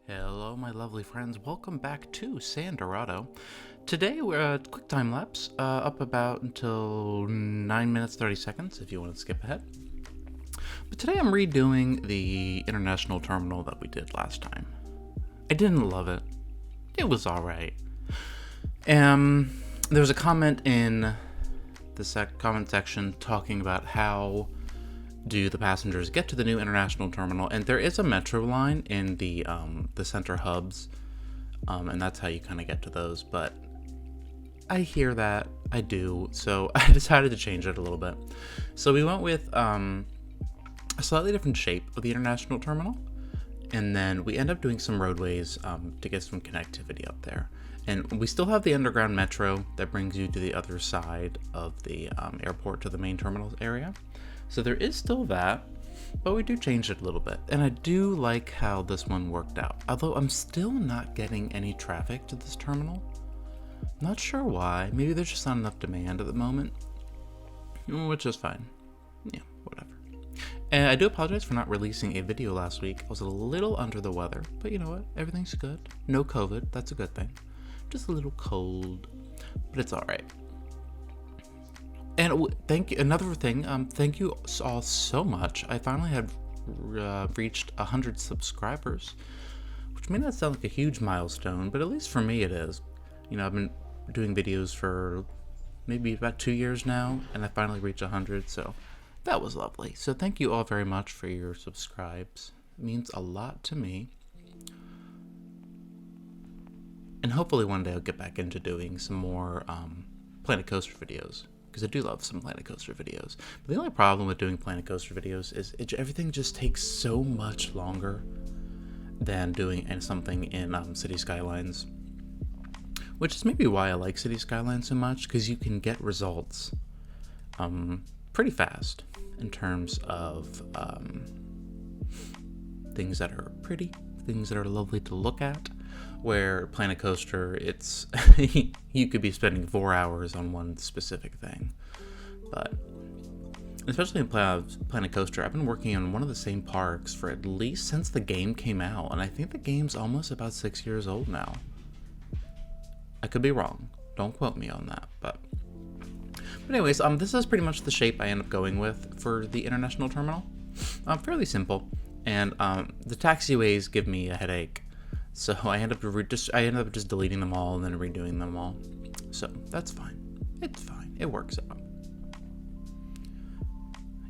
Hello, my lovely friends. Welcome back to San Dorado. Today we're quick time lapse, up about until 9 minutes 30 seconds if you want to skip ahead. But today I'm redoing the international terminal that we did last time. I didn't love it. It was alright. There was a comment in the comment section talking about how do the passengers get to the new international terminal, and there is a metro line in the center hubs, and that's how you kind of get to those. But I hear that, I do, so I decided to change it a little bit. So we went with a slightly different shape of the international terminal, and then we end up doing some roadways to get some connectivity up there. And we still have the underground metro that brings you to the other side of the airport, to the main terminal area. So there is still that, but we do change it a little bit. And I do like how this one worked out. Although I'm still not getting any traffic to this terminal. Not sure why. Maybe there's just not enough demand at the moment. Which is fine. Yeah, whatever. And I do apologize for not releasing a video last week. I was a little under the weather, but you know what? Everything's good. No COVID. That's a good thing. Just a little cold, but it's alright. And thank you. Another thing, thank you all so much. I finally had reached 100 subscribers, which may not sound like a huge milestone, but at least for me it is. You know, I've been doing videos for maybe about 2 years now, and I finally reached 100, so that was lovely. So thank you all very much for your subscribes. It means a lot to me. And hopefully one day I'll get back into doing some more Planet Coaster videos, because I do love some Planet Coaster videos. But the only problem with doing Planet Coaster videos is everything just takes so much longer than doing something in City Skylines. Which is maybe why I like City Skylines so much, because you can get results pretty fast in terms of things that are pretty, things that are lovely to look at. Where Planet Coaster, it's you could be spending 4 hours on one specific thing. But especially in Planet Coaster, I've been working on one of the same parks for at least since the game came out, and I think the game's almost about 6 years old now. I could be wrong. Don't quote me on that. But anyways, this is pretty much the shape I end up going with for the international terminal. Fairly simple, and the taxiways give me a headache. So I end up just deleting them all and then redoing them all. So that's fine. It's fine. It works out.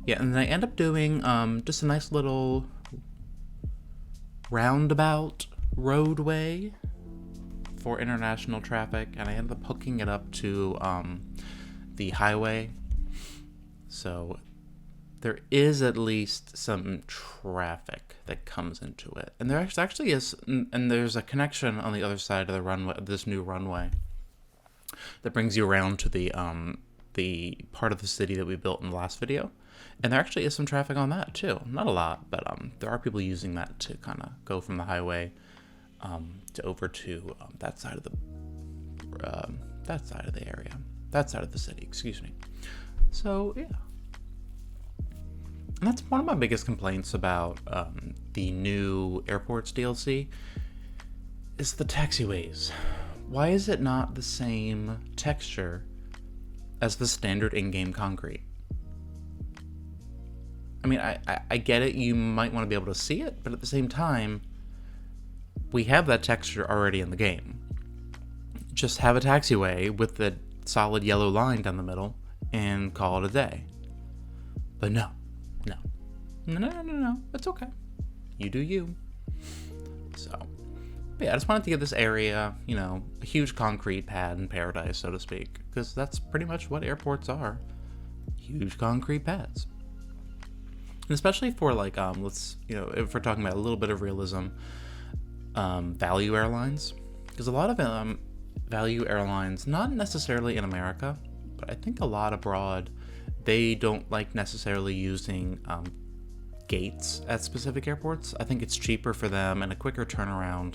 Yeah, and then I end up doing just a nice little roundabout roadway for international traffic, and I end up hooking it up to the highway. So there is at least some traffic that comes into it, and there actually is, and there's a connection on the other side of the runway, this new runway, that brings you around to the part of the city that we built in the last video, and there actually is some traffic on that too. Not a lot, but there are people using that to kind of go from the highway to over to that side of the area, that side of the city. Excuse me. So yeah. And that's one of my biggest complaints about the new Airports DLC, is the taxiways. Why is it not the same texture as the standard in-game concrete? I mean, I get it, you might want to be able to see it, but at the same time, we have that texture already in the game. Just have a taxiway with the solid yellow line down the middle and call it a day. But no. No. It's okay. You do you. So, but yeah, I just wanted to give this area, you know, a huge concrete pad in paradise, so to speak, because that's pretty much what airports are. Huge concrete pads. And especially for like, let's, you know, if we're talking about a little bit of realism, value airlines, because a lot of value airlines, not necessarily in America, but I think a lot abroad, they don't like necessarily using gates at specific airports. I think it's cheaper for them and a quicker turnaround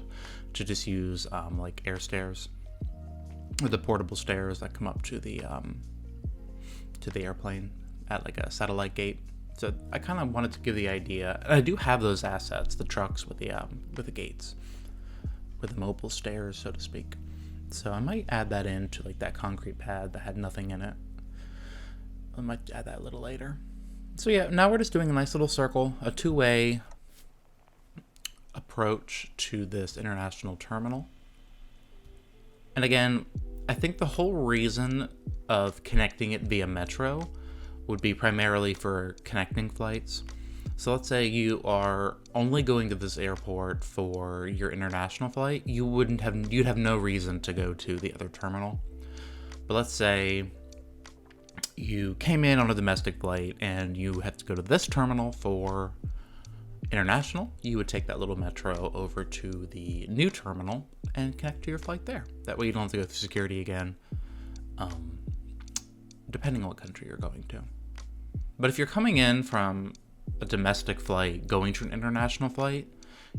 to just use like air stairs, or the portable stairs that come up to the airplane at like a satellite gate. So I kind of wanted to give the idea, and I do have those assets, the trucks with the gates. with mobile stairs, so to speak. So I might add that into like that concrete pad that had nothing in it. I might add that a little later. So yeah, now we're just doing a nice little circle, a two-way approach to this international terminal. And again, I think the whole reason of connecting it via metro would be primarily for connecting flights. So let's say you are only going to this airport for your international flight, you'd have no reason to go to the other terminal. But let's say you came in on a domestic flight and you have to go to this terminal for international, you would take that little metro over to the new terminal and connect to your flight there. That way you don't have to go through security again, depending on what country you're going to. But if you're coming in from a domestic flight going to an international flight,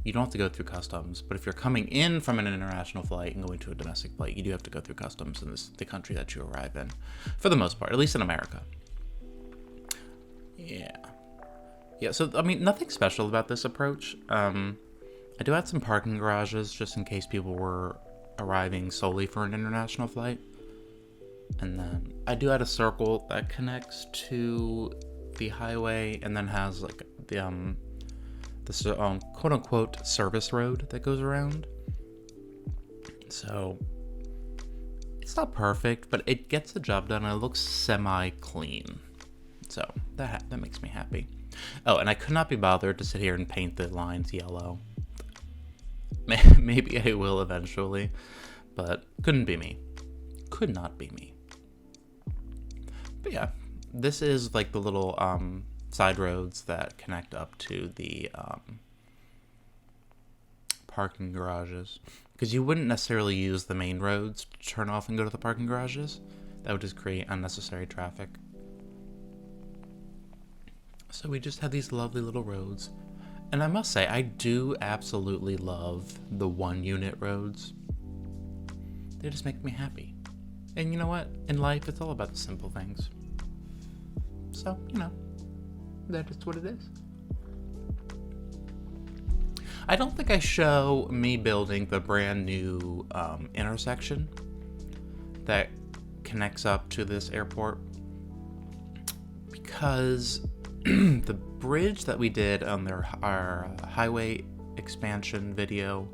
you don't have to go through customs. But if you're coming in from an international flight and going to a domestic flight, you do have to go through customs in the country that you arrive in, for the most part, at least in America. Yeah, so I mean, nothing special about this approach. I do add some parking garages just in case people were arriving solely for an international flight. And then I do add a circle that connects to the highway and then has like the quote-unquote service road that goes around. So it's not perfect, but it gets the job done and it looks semi-clean. So that makes me happy. Oh, and I could not be bothered to sit here and paint the lines yellow. Maybe I will eventually, but couldn't be me. Could not be me. But yeah, this is like the little side roads that connect up to the parking garages. Because you wouldn't necessarily use the main roads to turn off and go to the parking garages. That would just create unnecessary traffic. So we just have these lovely little roads. And I must say, I do absolutely love the one-unit roads. They just make me happy. And you know what? In life, it's all about the simple things. So, you know, that is what it is. I don't think I show me building the brand new intersection that connects up to this airport, because the bridge that we did on our highway expansion video,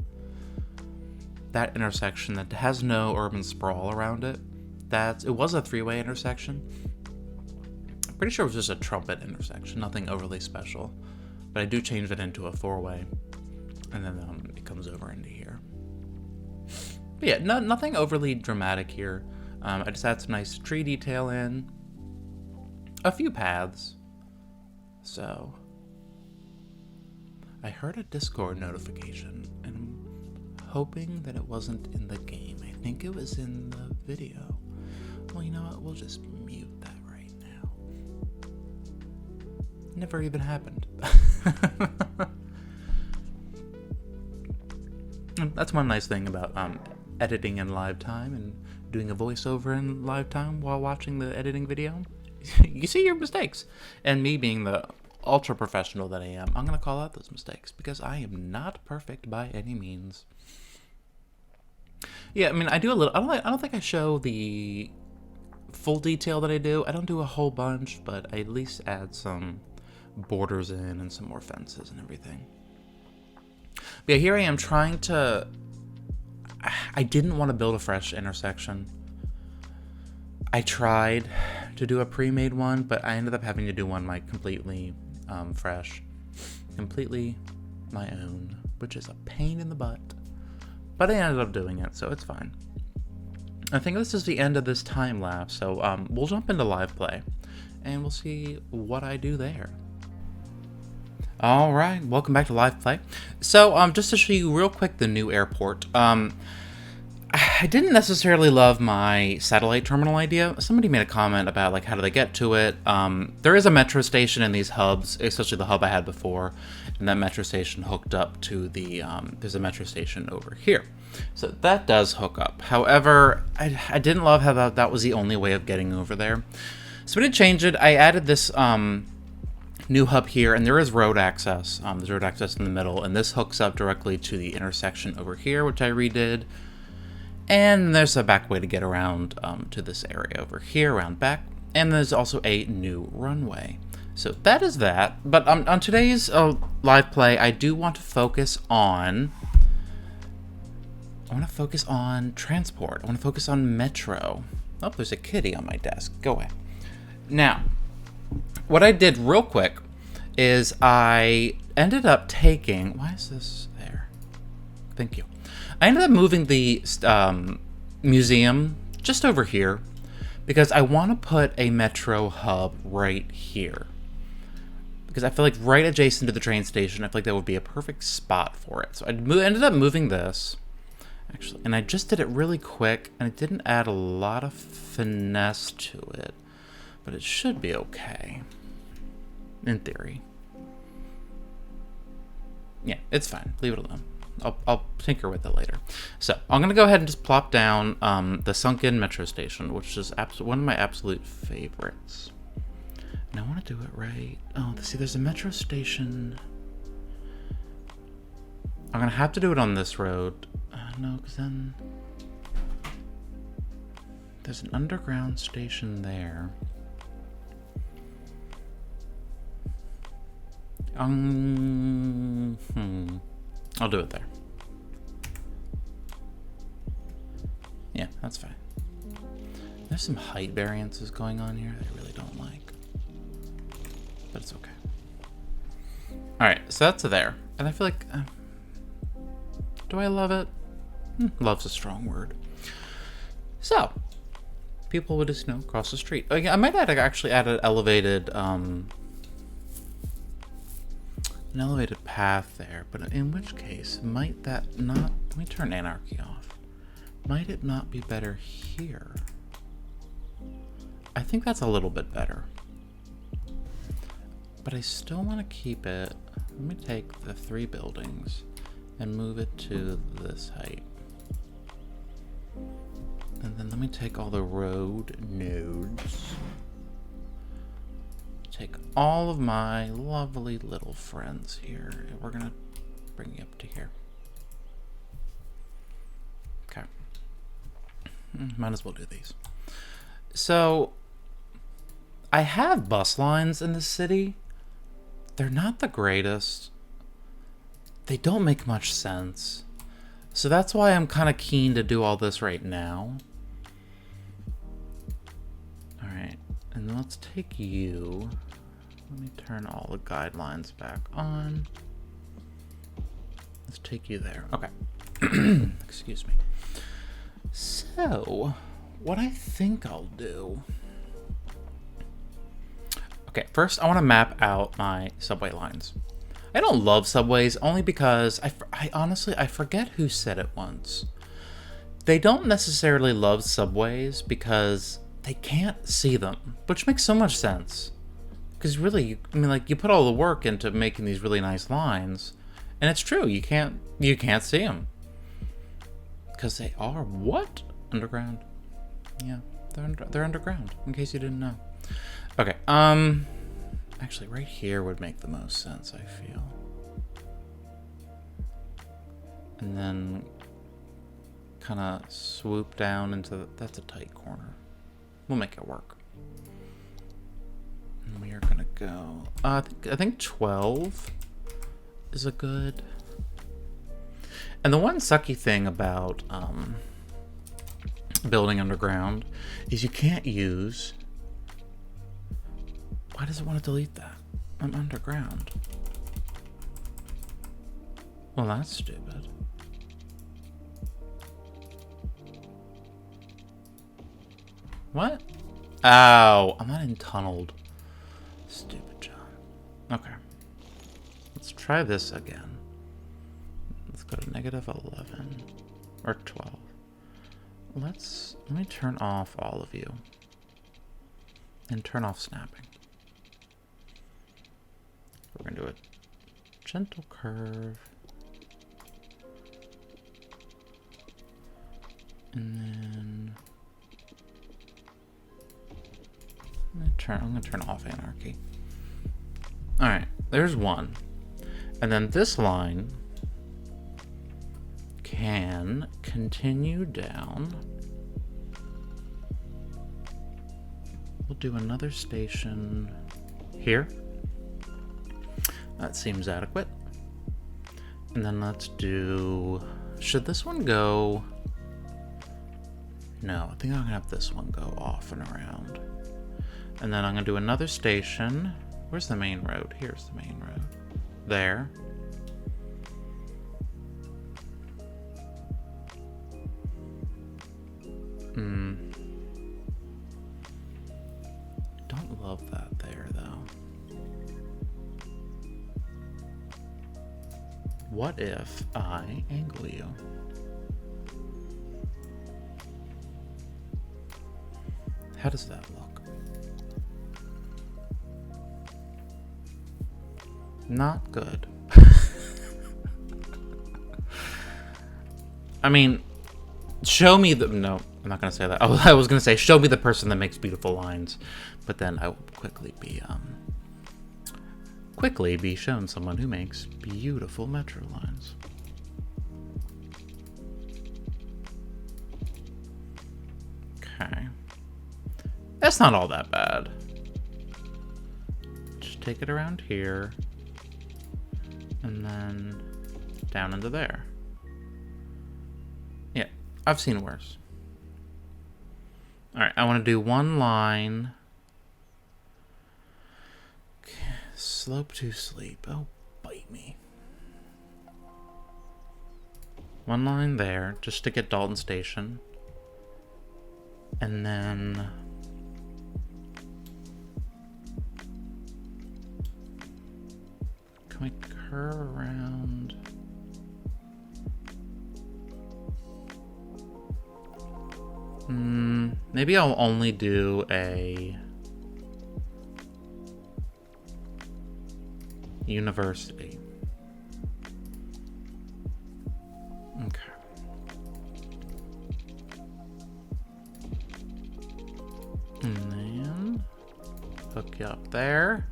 that intersection that has no urban sprawl around it, it was a three-way intersection. I'm pretty sure it was just a trumpet intersection, nothing overly special. But I do change it into a four-way, and then it comes over into here. But yeah, nothing overly dramatic here. I just add some nice tree detail in, a few paths. So, I heard a Discord notification, and I'm hoping that it wasn't in the game. I think it was in the video. Well, you know what? We'll just mute that right now. Never even happened. That's one nice thing about editing in live time and doing a voiceover in live time while watching the editing video. You see your mistakes. And me being the ultra professional that I am, I'm going to call out those mistakes because I am not perfect by any means. Yeah, I mean, I do a little. I don't think I show the full detail that I do. I don't do a whole bunch, but I at least add some borders in and some more fences and everything. But yeah, here I am trying to. I didn't want to build a fresh intersection. I tried to do a pre-made one, but I ended up having to do one completely fresh, completely my own, which is a pain in the butt. But I ended up doing it, so it's fine. I think this is the end of this time lapse, so we'll jump into live play, and we'll see what I do there. All right, welcome back to live play. So just to show you real quick the new airport. I didn't necessarily love my satellite terminal idea. Somebody made a comment about like how do they get to it. There is a metro station in these hubs, especially the hub I had before, and that metro station hooked up to the there's a metro station over here, so that does hook up. However, I didn't love how that was the only way of getting over there, so we did change it. I added this new hub here, and there is road access. There's road access in the middle, and this hooks up directly to the intersection over here, which I redid. And there's a back way to get around to this area over here, around back. And there's also a new runway. So that is that. But on today's live play, I do want to focus on... I want to focus on transport. I want to focus on metro. Oh, there's a kitty on my desk. Go away. Now, what I did real quick is I ended up taking... Why is this there? Thank you. I ended up moving the museum just over here because I want to put a metro hub right here. Because I feel like right adjacent to the train station, I feel like that would be a perfect spot for it. So I ended up moving this, actually, and I just did it really quick, and it didn't add a lot of finesse to it, but it should be okay, in theory. Yeah, it's fine. Leave it alone. I'll tinker with it later. So I'm gonna go ahead and just plop down the sunken metro station, which is one of my absolute favorites. And I want to do it right. Oh, see, there's a metro station. I'm gonna have to do it on this road. No, because then there's an underground station there. I'll do it there. Yeah, that's fine. There's some height variances going on here that I really don't like. But it's okay. Alright, so that's there. And I feel like... do I love it? Love's a strong word. So, people would just, cross the street. I might actually add an elevated... an elevated path there, but in which case, might that not... Let me turn anarchy off. Might it not be better here? I think that's a little bit better. But I still want to keep it... Let me take the 3 buildings and move it to this height. And then let me take all the road nodes. Take all of my lovely little friends here, and we're gonna bring you up to here. Okay. Might as well do these. So, I have bus lines in the city. They're not the greatest. They don't make much sense. So that's why I'm kind of keen to do all this right now. Alright, and let's take you... Let me turn all the guidelines back on. Let's take you there. Okay. Excuse me. So, what I think I'll do... Okay, first I want to map out my subway lines. I don't love subways only because I honestly forget who said it once. They don't necessarily love subways because they can't see them, which makes so much sense. Because really, you put all the work into making these really nice lines, and it's true, you can't see them. Because they are what? Underground? Yeah, they're underground, in case you didn't know. Okay, actually right here would make the most sense, I feel. And then kind of swoop down into that's a tight corner. We'll make it work. And we are gonna go, I think 12 is a good. And the one sucky thing about building underground is you can't use... Why does it want to delete that? I'm underground. Well, that's stupid. What? Ow, I'm not in-tunneled. Stupid John. Okay. Let's try this again. Let's go to -11 or 12. Let me turn off all of you and turn off snapping. We're gonna do a gentle curve. And then I'm gonna turn off anarchy. All there's one. And then this line can continue down. We'll do another station here. That seems adequate. And then let's do... Should this one go... No, I think I'm gonna have this one go off and around. And then I'm gonna do another station. Where's the main road? Here's the main road. There. Don't love that there, though. What if I angle you? How does that look? Not good. I mean, show me the... No, I'm not going to say that. I was going to say, show me the person that makes beautiful lines. But then I will quickly be shown someone who makes beautiful metro lines. Okay. That's not all that bad. Just take it around here. And then down into there. Yeah, I've seen worse. Alright, I want to do one line. Okay, slope to sleep. Oh, bite me. One line there, just to get Dalton Station. And then... Can we curve around? Maybe I'll only do a university. Okay. And then hook you up there.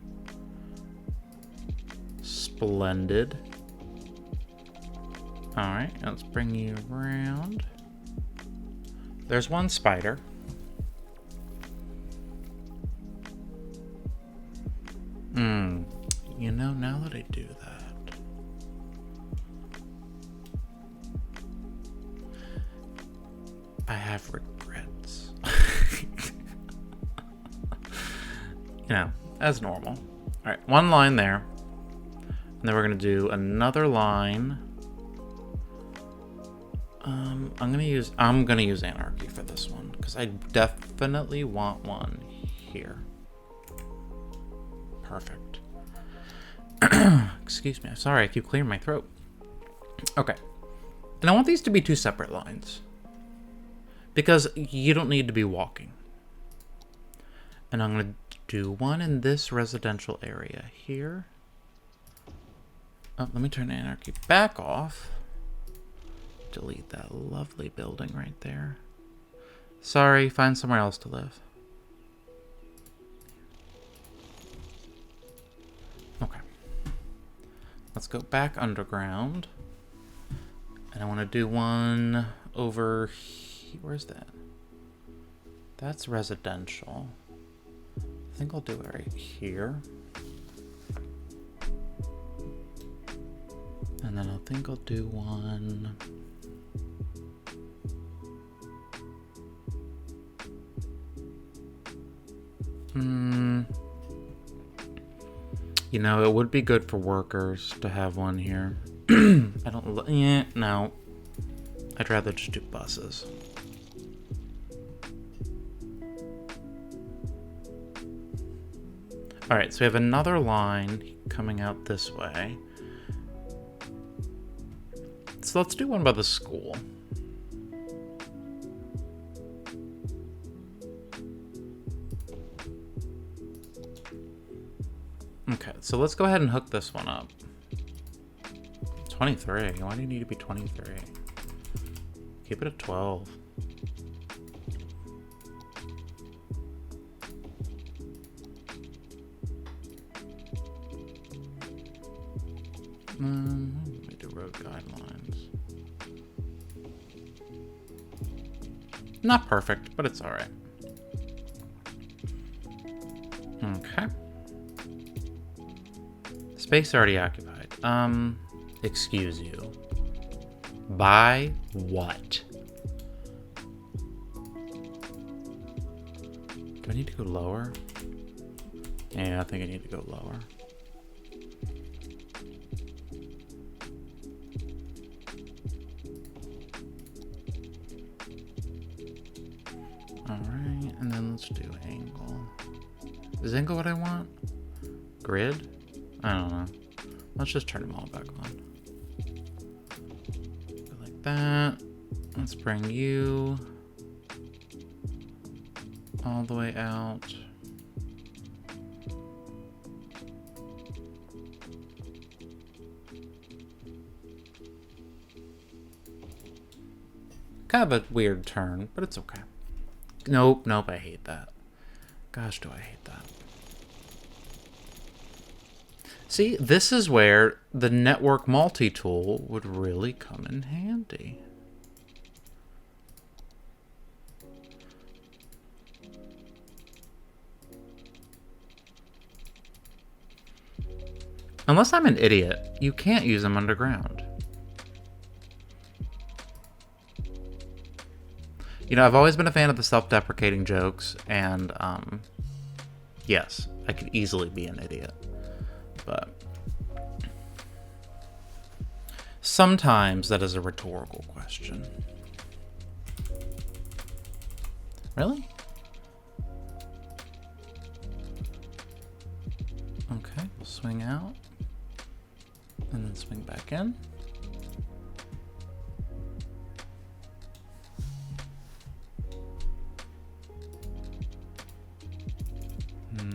Splendid. Alright, let's bring you around. There's one spider. You know, now that I do that... I have regrets. You know, as normal. Alright, one line there. And then we're gonna do another line. I'm gonna use Anarchy for this one, because I definitely want one here. Perfect. Excuse me, I'm sorry, I keep clearing my throat. Okay. And I want these to be two separate lines, because you don't need to be walking. And I'm gonna do one in this residential area here. Oh, let me turn Anarchy back off. Delete that lovely building right there. Sorry, find somewhere else to live. Okay. Let's go back underground. And I want to do one over here. Where's that? That's residential. I think I'll do it right here. And then I think I'll do one... You know, it would be good for workers to have one here. I don't... Yeah, no. I'd rather just do buses. Alright, so we have another line coming out this way. So let's do one by the school. Okay, so let's go ahead and hook this one up. 23. Why do you need to be 23? Keep it at 12. Let me do road guidelines. Not perfect, but it's alright. Okay. Space already occupied. Excuse you. By what? Do I need to go lower? Yeah, I think I need to go lower. Alright, and then let's do angle. Is angle what I want? Grid? I don't know. Let's just turn them all back on. Go like that. Let's bring you all the way out. Kind of a weird turn, but it's okay. Nope, I hate that. Gosh, do I hate that. See, this is where the network multi-tool would really come in handy. Unless I'm an idiot, you can't use them underground. You know, I've always been a fan of the self-deprecating jokes, and, yes, I could easily be an idiot. But sometimes that is a rhetorical question. Really? Okay, we'll swing out, and then swing back in. And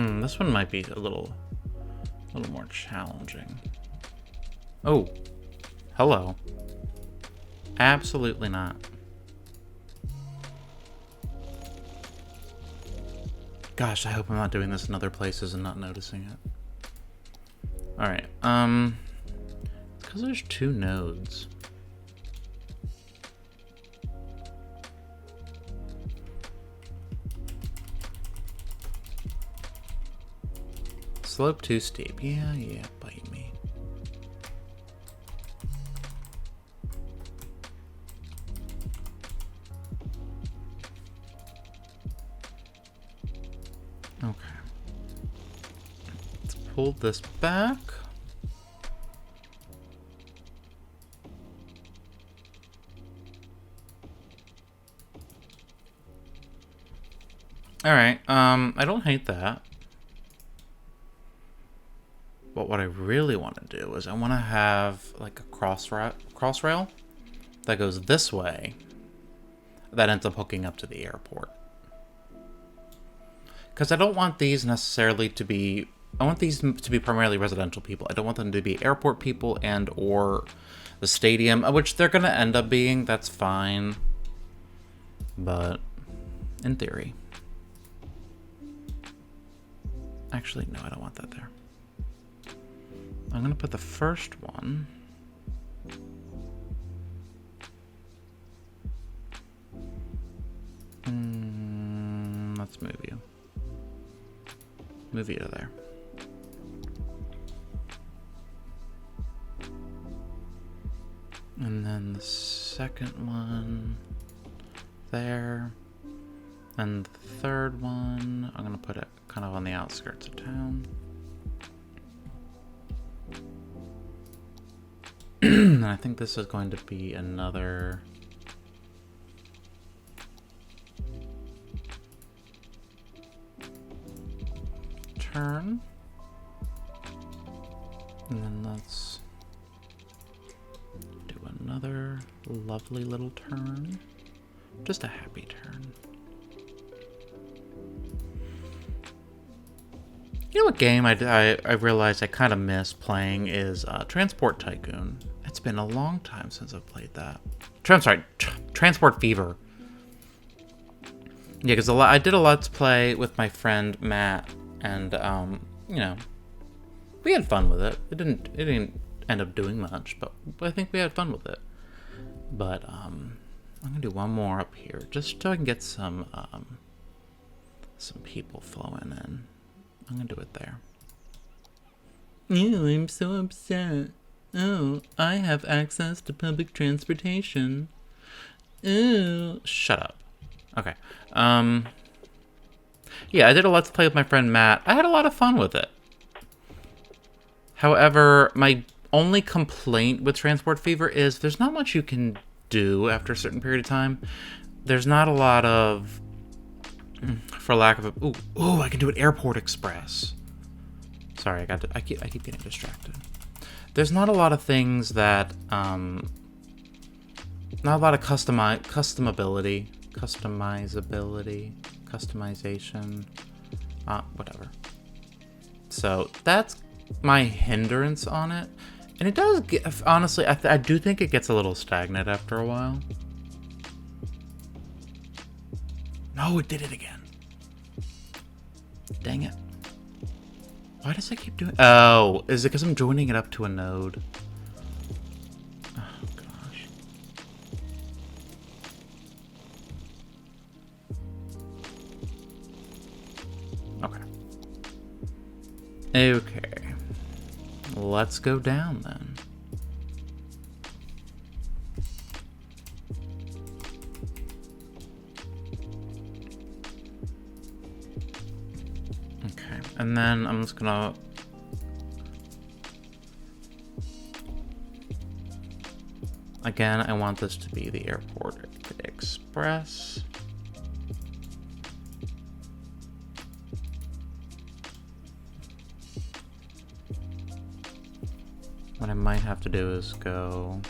then this one might be a little more challenging. Oh, hello. Absolutely not. Gosh, I hope I'm not doing this in other places and not noticing it. All right, because there's two nodes. Slope too steep. Yeah, bite me. Okay. Let's pull this back. All right. I don't hate that. But what I really want to do is I want to have like a crossrail that goes this way that ends up hooking up to the airport. Because I don't want these necessarily to be... I want these to be primarily residential people. I don't want them to be airport people and or the stadium, which they're going to end up being. That's fine. But in theory. Actually, no, I don't want that there. I'm going to put the first one let's move you. Move you to there. And then the second one there. And the third one, I'm going to put it kind of on the outskirts of town. And I think this is going to be another... turn. And then let's do another lovely little turn. Just a happy turn. You know what game I realized I kind of miss playing is Transport Tycoon. It's been a long time since I've played that. I'm sorry, Transport Fever. Yeah, because I did a Let's Play with my friend Matt, and you know, we had fun with it. It didn't end up doing much, but I think we had fun with it. But I'm gonna do one more up here, just so I can get some people flowing in. I'm gonna do it there. Ew, I'm so upset. Oh, I have access to public transportation. Ooh, shut up. Okay. Yeah, I did a Let's Play with my friend Matt. I had a lot of fun with it. However, my only complaint with Transport Fever is there's not much you can do after a certain period of time. There's not a lot of, for lack of a, ooh, I can do an Airport Express. Sorry, I keep getting distracted. There's not a lot of things that, not a lot of customization, whatever. So that's my hindrance on it, and it does get, honestly, I do think it gets a little stagnant after a while. No, it did it again. Dang it. Why does it keep doing... Oh, is it because I'm joining it up to a node? Oh, gosh. Okay. Okay. Let's go down, then. And then I'm just gonna... Again, I want this to be the Airport Express. What I might have to do is go...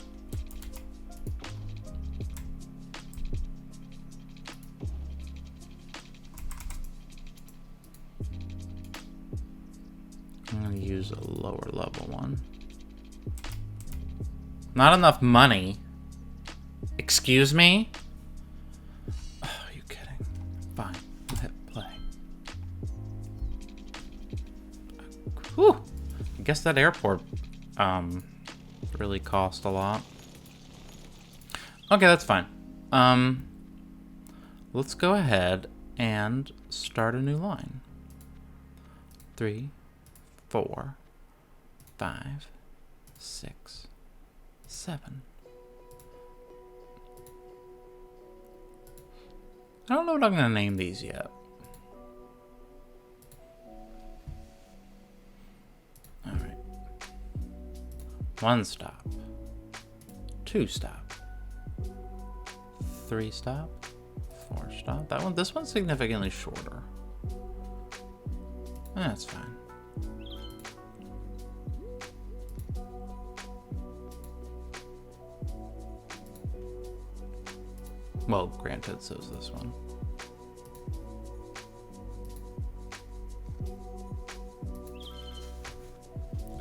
I'm gonna use a lower level one. Not enough money. Excuse me? Oh, are you kidding? Fine. Hit play. Whew. I guess that airport really cost a lot. Okay, that's fine. Let's go ahead and start a new line. 3, 4, 5, 6, 7. I don't know what I'm gonna name these yet. All right. 1 stop. 2 stop. 3 stop. 4 stop. This one's significantly shorter. That's fine. Well, granted, so is this one.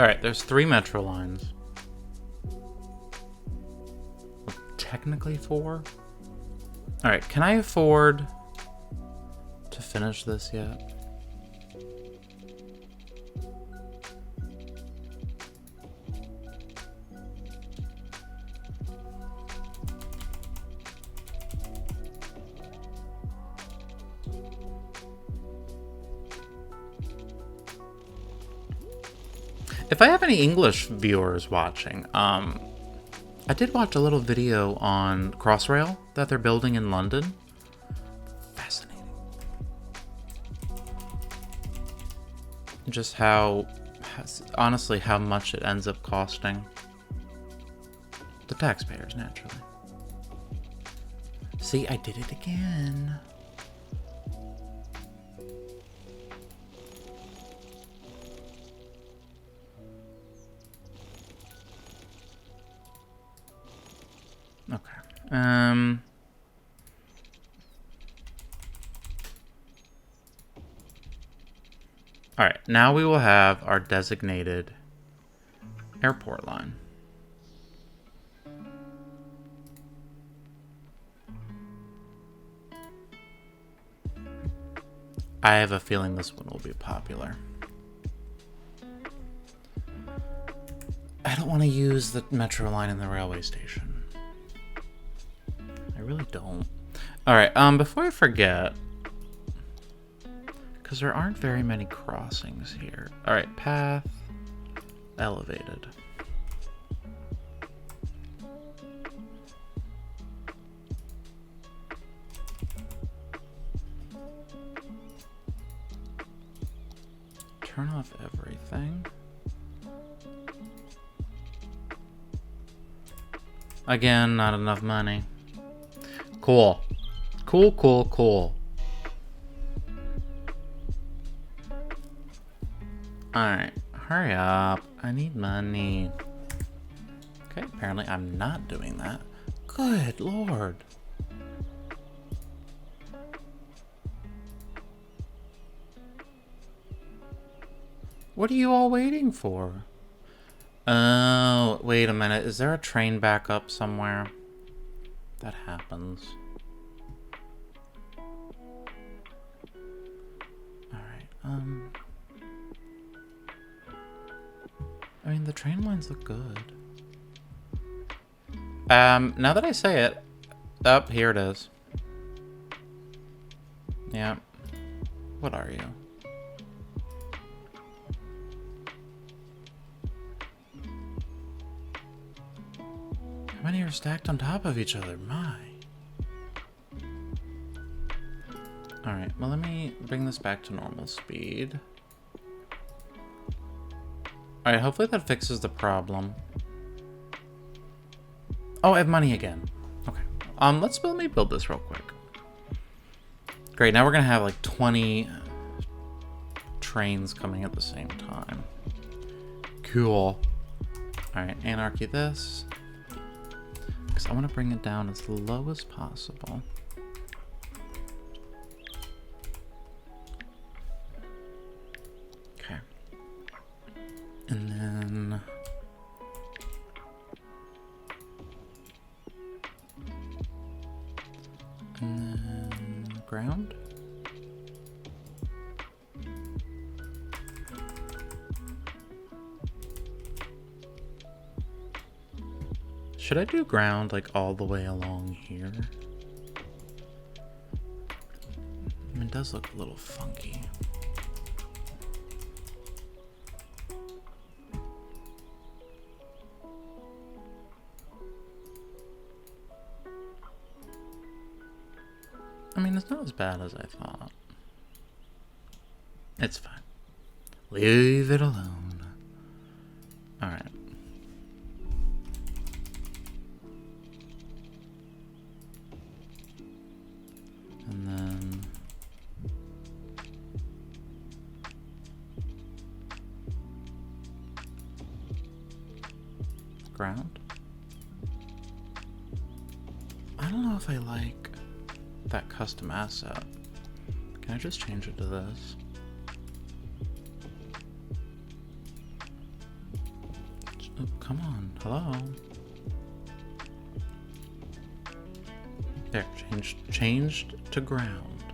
Alright, there's 3 metro lines. Well, technically 4. Alright, can I afford to finish this yet? If I have any English viewers watching, I did watch a little video on Crossrail that they're building in London. Fascinating. Just honestly, how much it ends up costing the taxpayers, naturally. See, I did it again. All right, now we will have our designated airport line. I have a feeling this one will be popular. I don't want to use the metro line in the railway station. I really don't. Alright, before I forget, because there aren't very many crossings here. Alright, path, elevated. Turn off everything. Again, not enough money. Cool. Cool, cool, cool. Alright, hurry up. I need money. Okay, apparently I'm not doing that. Good lord. What are you all waiting for? Oh, wait a minute. Is there a train backup somewhere? That happens. Alright, I mean, the train lines look good. Now that I say it... Oh, here it is. Yeah. What are you? How many are stacked on top of each other? My. Alright, well, let me bring this back to normal speed. Alright, hopefully that fixes the problem. Oh, I have money again. Okay. Let me build this real quick. Great, now we're gonna have like 20 trains coming at the same time. Cool. Alright, anarchy this. Because I want to bring it down as low as possible. Okay. And then... ground? Should I do ground like all the way along here? I mean, it does look a little funky. I mean, it's not as bad as I thought. It's fine. Leave it alone. Alright. And then... ground? I don't know if I like that custom asset. Can I just change it to this? Oh, come on. Hello? There, changed to ground.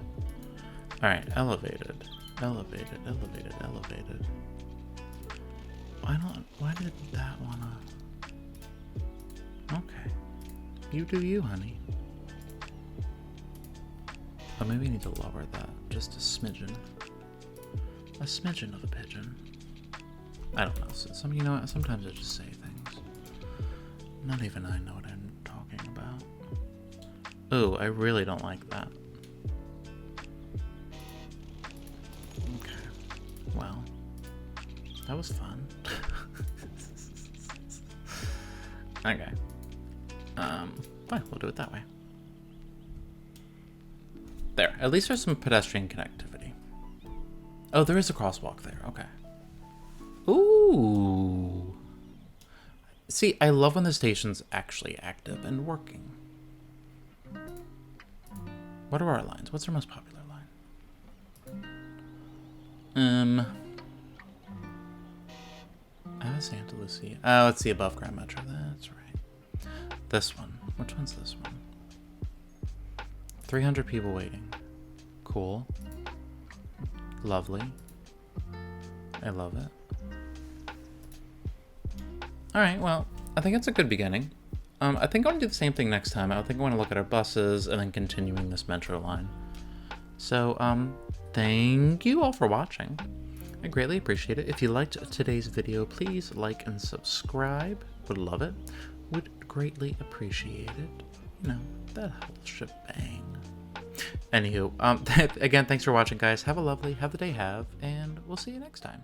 Alright, elevated. Elevated, elevated, elevated. Why did that wanna... Okay. You do you, honey. Oh, maybe we need to lower that just a smidgen. A smidgen of a pigeon. I don't know. So, you know what? Sometimes I just say things. Not even I know what I'm talking about. Oh, I really don't like that. Okay. Well, that was fun. Okay. Fine, we'll do it that way. There, at least there's some pedestrian connectivity. Oh, there is a crosswalk there, okay. Ooh. See, I love when the station's actually active and working. What are our lines? What's our most popular line? Santa Lucia. Oh, it's the above ground metro, that's right. This one. Which one's this one? 300 people waiting. Cool. Lovely. I love it. Alright, well, I think it's a good beginning. I think I want to do the same thing next time. I think I want to look at our buses and then continuing this metro line. So, thank you all for watching. I greatly appreciate it. If you liked today's video, please like and subscribe. Would love it. Would greatly appreciate it. You know, that whole shebang. Anywho, again, thanks for watching, guys. Have a lovely, have the day have, and we'll see you next time.